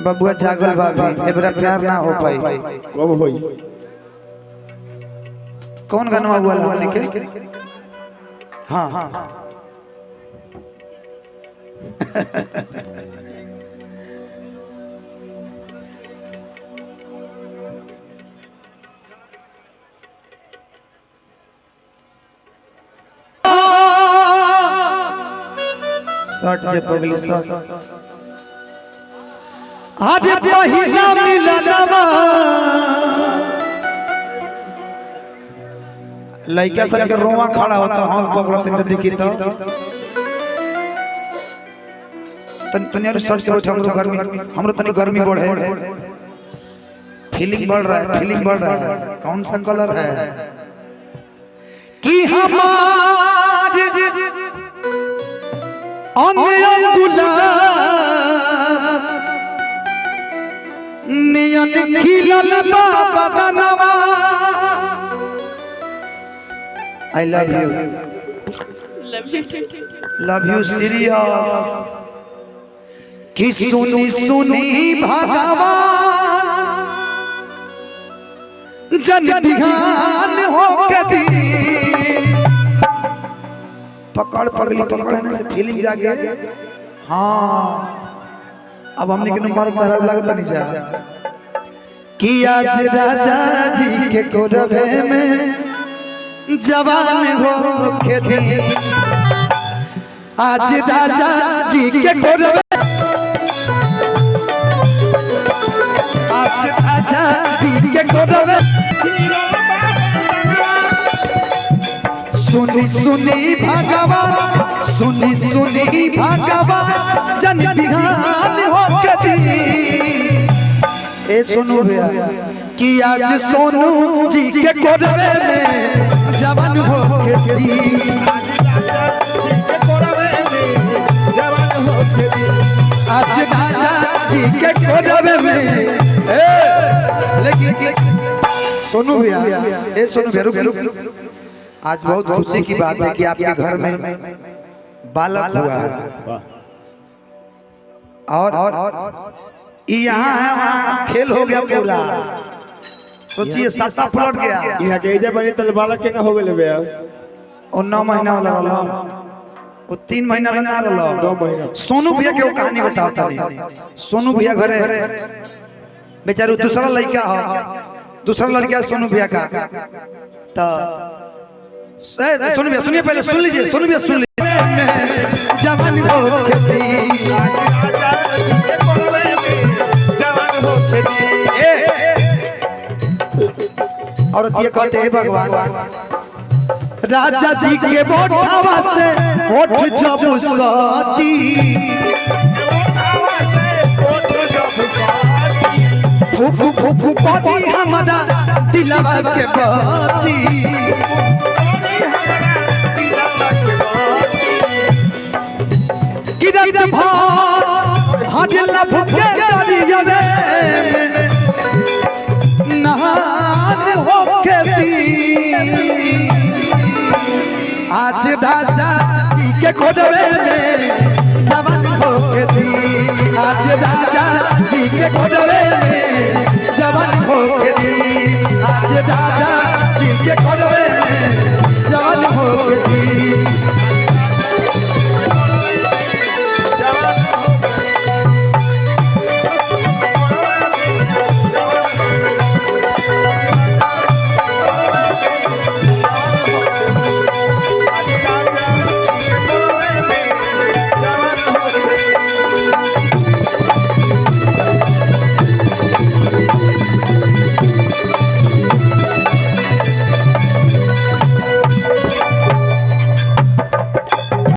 बबुआ जागल भाभी एबरा प्यार ना हो पाई। कब होई? कौन गाना हुआ हमने के? हाँ हाँ शर्ट जे पगली शर्ट आज पहिला मिलनवा लइका सन के रोवा खड़ा होता हम पगलत के देखी तो तनी और शर्ट के बैठ हमरो तनी गर्मी बढ़े फीलिंग बढ़ रहा है फीलिंग बढ़ रहा है। कौन सा कलर है कि हमारे नियन खिलल बदनवा। आई लव यू सीरियस कि सुनी सुनी भगवान जन बिहान हो के दी पकड़ पगली पकड़ने से फीलिंग जागे। हाँ अब हमने के नंबर पर लगता नहीं जा कि आज राजा जी के कोरवे में जवान हो के दी। आज राजा जी के कोरवे आज राजा जी के कोरवे सुनी सुनी भगवान सुनी सुनी भगवान जन बिहान हो के दी। ए सोनू भैया कि आज सोनू जी के कोरवे में जवान हो के दी। आज राजा जी के कोरवे में लेकिन सोनू भैया ए सोनू भैया रुक आज बहुत खुशी की बात है कि आपके घर में बालक हुआ है और यहाँ है वहाँ खेल हो गया पूरा। सोचिए सत्ता पलट गया यहाँ के जे बनी तल बालक के ना हो गेले बे और 9 महीना वाला रहा वो 3 महीना ना रहा 2 महीना। सोनू भैया के वो कहानी बताता नहीं। सोनू भैया घरे बेचारू दूसरा लड़का है दूसरा लड़का सोनू भैया का तो सुनिए सुनिए पहले सुन लीजिए सुन लीजिए सुन लीजिए जवान हो और ये कहते हैं भगवान राजा जी के बोठावा से होठ जब सती फूक फूक पड़ी हमारा दिलवा के बाती। किरत भार हादिल फुके दरिया में नहान हो के दी। आज राजा जी के कोरवे में जवान हो के दी। आज राजा जी के कोरवे में जवान हो के दी। आज राजा जी के कोरवे में जवान हो के दी।